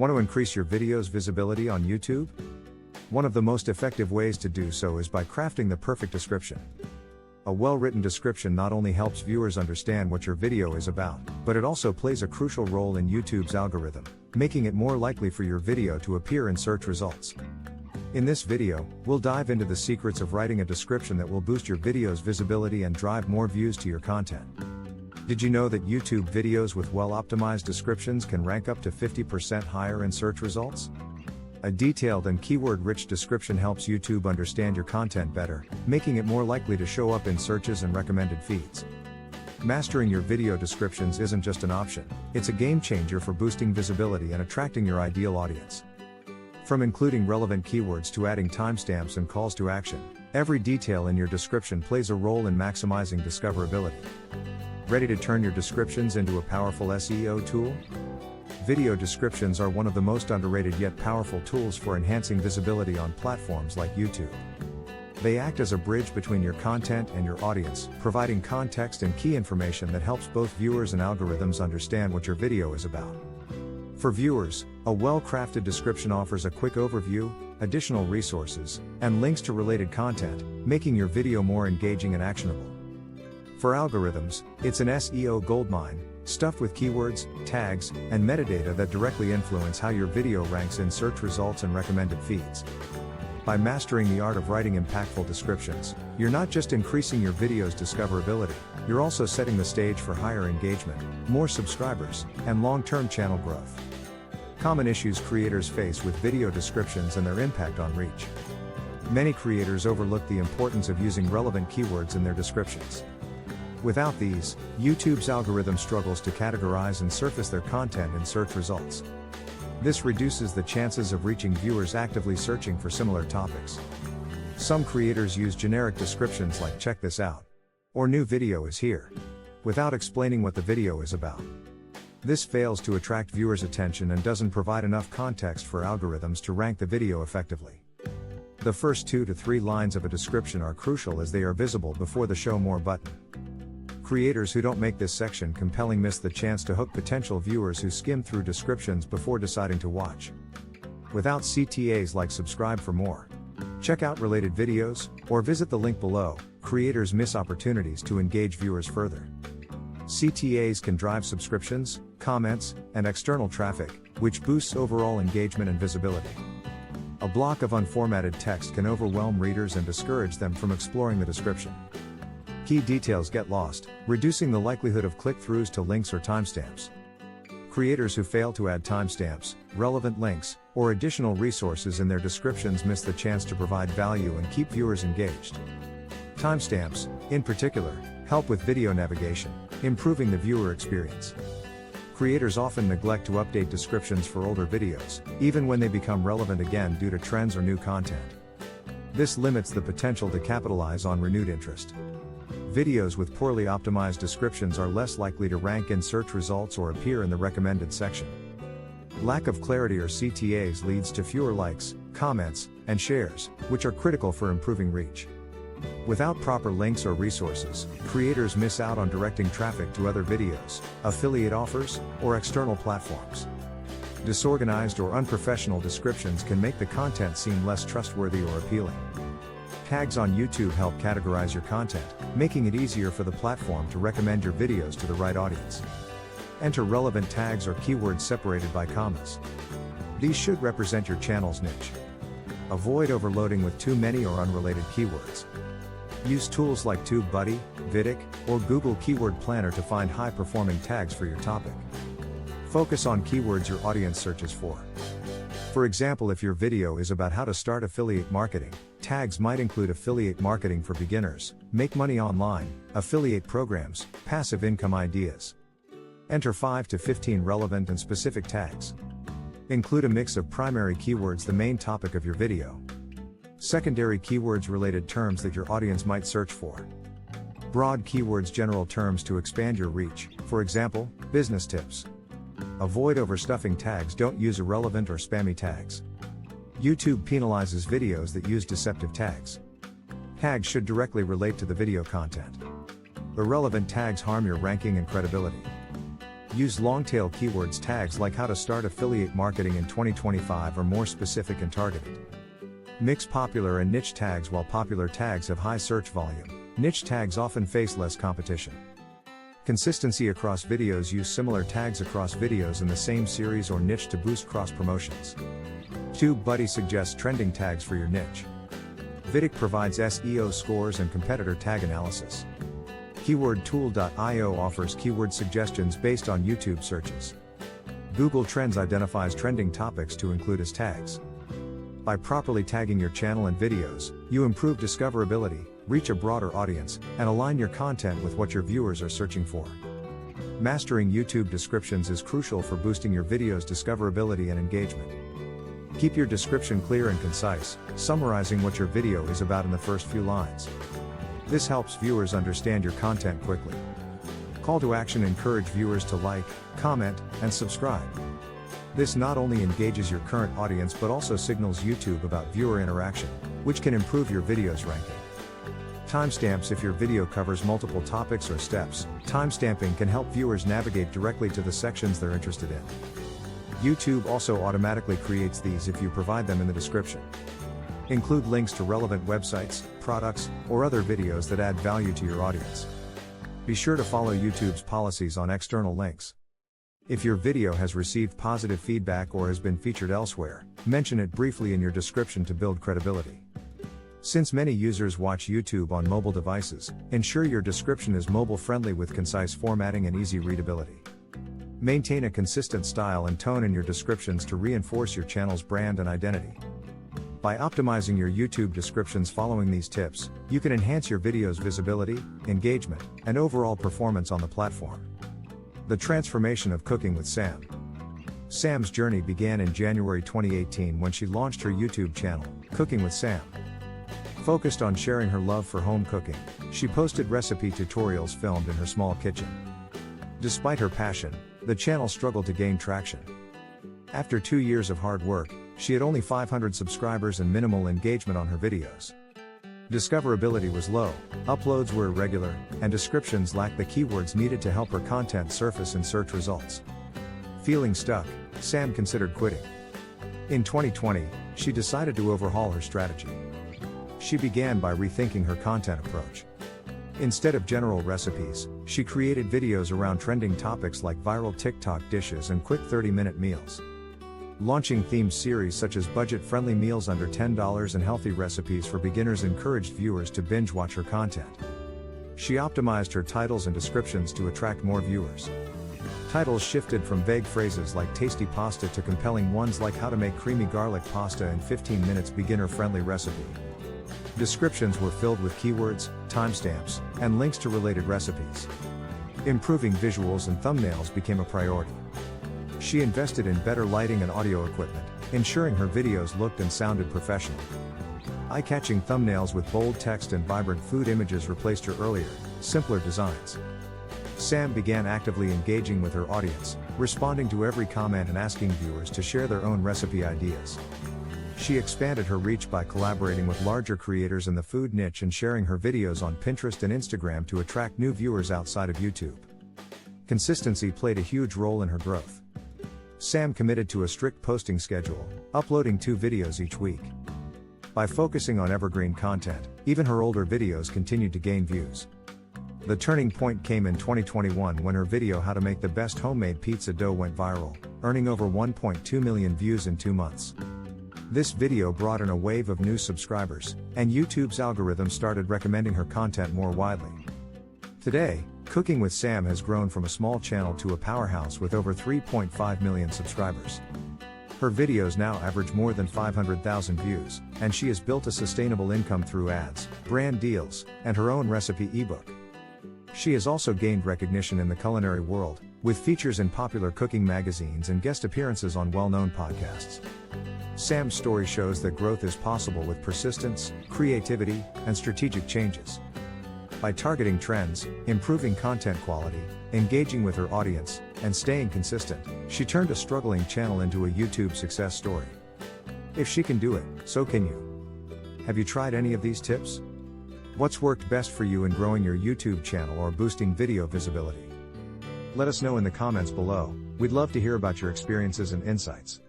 Want to increase your video's visibility on YouTube? One of the most effective ways to do so is by crafting the perfect description. A well-written description not only helps viewers understand what your video is about, but it also plays a crucial role in YouTube's algorithm, making it more likely for your video to appear in search results. In this video, we'll dive into the secrets of writing a description that will boost your video's visibility and drive more views to your content. Did you know that YouTube videos with well-optimized descriptions can rank up to 50% higher in search results? A detailed and keyword-rich description helps YouTube understand your content better, making it more likely to show up in searches and recommended feeds. Mastering your video descriptions isn't just an option, it's a game changer for boosting visibility and attracting your ideal audience. From including relevant keywords to adding timestamps and calls to action, every detail in your description plays a role in maximizing discoverability. Ready to turn your descriptions into a powerful SEO tool? Video descriptions are one of the most underrated yet powerful tools for enhancing visibility on platforms like YouTube. They act as a bridge between your content and your audience, providing context and key information that helps both viewers and algorithms understand what your video is about. For viewers, a well-crafted description offers a quick overview, additional resources, and links to related content, making your video more engaging and actionable. For algorithms, it's an SEO goldmine, stuffed with keywords, tags, and metadata that directly influence how your video ranks in search results and recommended feeds. By mastering the art of writing impactful descriptions, you're not just increasing your video's discoverability, you're also setting the stage for higher engagement, more subscribers, and long-term channel growth. Common issues creators face with video descriptions and their impact on reach. Many creators overlook the importance of using relevant keywords in their descriptions. Without these, YouTube's algorithm struggles to categorize and surface their content in search results. This reduces the chances of reaching viewers actively searching for similar topics. Some creators use generic descriptions like "check this out" or "new video is here," without explaining what the video is about. This fails to attract viewers' attention and doesn't provide enough context for algorithms to rank the video effectively. The first 2 to 3 lines of a description are crucial as they are visible before the "show more" button. Creators who don't make this section compelling miss the chance to hook potential viewers who skim through descriptions before deciding to watch. Without CTAs like "subscribe for more," "check out related videos," or "visit the link below," creators miss opportunities to engage viewers further. CTAs can drive subscriptions, comments, and external traffic, which boosts overall engagement and visibility. A block of unformatted text can overwhelm readers and discourage them from exploring the description. Key details get lost, reducing the likelihood of click-throughs to links or timestamps. Creators who fail to add timestamps, relevant links, or additional resources in their descriptions miss the chance to provide value and keep viewers engaged. Timestamps, in particular, help with video navigation, improving the viewer experience. Creators often neglect to update descriptions for older videos, even when they become relevant again due to trends or new content. This limits the potential to capitalize on renewed interest. Videos with poorly optimized descriptions are less likely to rank in search results or appear in the recommended section. Lack of clarity or CTAs leads to fewer likes, comments, and shares, which are critical for improving reach. Without proper links or resources, creators miss out on directing traffic to other videos, affiliate offers, or external platforms. Disorganized or unprofessional descriptions can make the content seem less trustworthy or appealing. Tags on YouTube help categorize your content, making it easier for the platform to recommend your videos to the right audience. Enter relevant tags or keywords separated by commas. These should represent your channel's niche. Avoid overloading with too many or unrelated keywords. Use tools like TubeBuddy, Vidic, or Google Keyword Planner to find high-performing tags for your topic. Focus on keywords your audience searches for. For example, if your video is about how to start affiliate marketing, tags might include affiliate marketing for beginners, make money online, affiliate programs, passive income ideas. Enter 5 to 15 relevant and specific tags. Include a mix of primary keywords, the main topic of your video. Secondary keywords, related terms that your audience might search for. Broad keywords, general terms to expand your reach, for example, business tips. Avoid overstuffing tags, don't use irrelevant or spammy tags. YouTube penalizes videos that use deceptive tags. Tags should directly relate to the video content. Irrelevant tags harm your ranking and credibility. Use long-tail keywords tags like how to start affiliate marketing in 2025 are more specific and targeted. Mix popular and niche tags. While popular tags have high search volume, niche tags often face less competition. Consistency across videos. Use similar tags across videos in the same series or niche to boost cross-promotions. TubeBuddy suggests trending tags for your niche. Vidic provides SEO scores and competitor tag analysis. KeywordTool.io offers keyword suggestions based on YouTube searches. Google Trends identifies trending topics to include as tags. By properly tagging your channel and videos, you improve discoverability, reach a broader audience, and align your content with what your viewers are searching for. Mastering YouTube descriptions is crucial for boosting your video's discoverability and engagement. Keep your description clear and concise, summarizing what your video is about in the first few lines. This helps viewers understand your content quickly. Call to action. Encourage viewers to like, comment, and subscribe. This not only engages your current audience but also signals YouTube about viewer interaction, which can improve your video's ranking. Timestamps. If your video covers multiple topics or steps, timestamping can help viewers navigate directly to the sections they're interested in. YouTube also automatically creates these if you provide them in the description. Include links to relevant websites, products, or other videos that add value to your audience. Be sure to follow YouTube's policies on external links. If your video has received positive feedback or has been featured elsewhere, mention it briefly in your description to build credibility. Since many users watch YouTube on mobile devices, ensure your description is mobile-friendly with concise formatting and easy readability. Maintain a consistent style and tone in your descriptions to reinforce your channel's brand and identity. By optimizing your YouTube descriptions following these tips, you can enhance your video's visibility, engagement, and overall performance on the platform. The transformation of cooking with Sam. Sam's journey began in January 2018 when she launched her YouTube channel, Cooking with Sam. Focused on sharing her love for home cooking, she posted recipe tutorials filmed in her small kitchen. Despite her passion, the channel struggled to gain traction. After 2 years of hard work, she had only 500 subscribers and minimal engagement on her videos. Discoverability was low, uploads were irregular, and descriptions lacked the keywords needed to help her content surface in search results. Feeling stuck, Sam considered quitting. In 2020, she decided to overhaul her strategy. She began by rethinking her content approach. Instead of general recipes, she created videos around trending topics like viral TikTok dishes and quick 30-minute meals. Launching themed series such as budget-friendly meals under $10 and healthy recipes for beginners encouraged viewers to binge-watch her content. She optimized her titles and descriptions to attract more viewers. Titles shifted from vague phrases like tasty pasta to compelling ones like how to make creamy garlic pasta in 15 minutes beginner-friendly recipe. Descriptions were filled with keywords, timestamps, and links to related recipes. Improving visuals and thumbnails became a priority. She invested in better lighting and audio equipment, ensuring her videos looked and sounded professional. Eye-catching thumbnails with bold text and vibrant food images replaced her earlier, simpler designs. Sam began actively engaging with her audience, responding to every comment and asking viewers to share their own recipe ideas. She expanded her reach by collaborating with larger creators in the food niche and sharing her videos on Pinterest and Instagram to attract new viewers outside of YouTube. Consistency played a huge role in her growth. Sam committed to a strict posting schedule, uploading 2 videos each week. By focusing on evergreen content, even her older videos continued to gain views. The turning point came in 2021 when her video How to Make the Best Homemade Pizza Dough went viral, earning over 1.2 million views in 2 months. This video brought in a wave of new subscribers, and YouTube's algorithm started recommending her content more widely. Today, Cooking with Sam has grown from a small channel to a powerhouse with over 3.5 million subscribers. Her videos now average more than 500,000 views, and she has built a sustainable income through ads, brand deals, and her own recipe ebook. She has also gained recognition in the culinary world, with features in popular cooking magazines and guest appearances on well-known podcasts. Sam's story shows that growth is possible with persistence, creativity, and strategic changes. By targeting trends, improving content quality, engaging with her audience, and staying consistent, she turned a struggling channel into a YouTube success story. If she can do it, so can you. Have you tried any of these tips? What's worked best for you in growing your YouTube channel or boosting video visibility? Let us know in the comments below. We'd love to hear about your experiences and insights.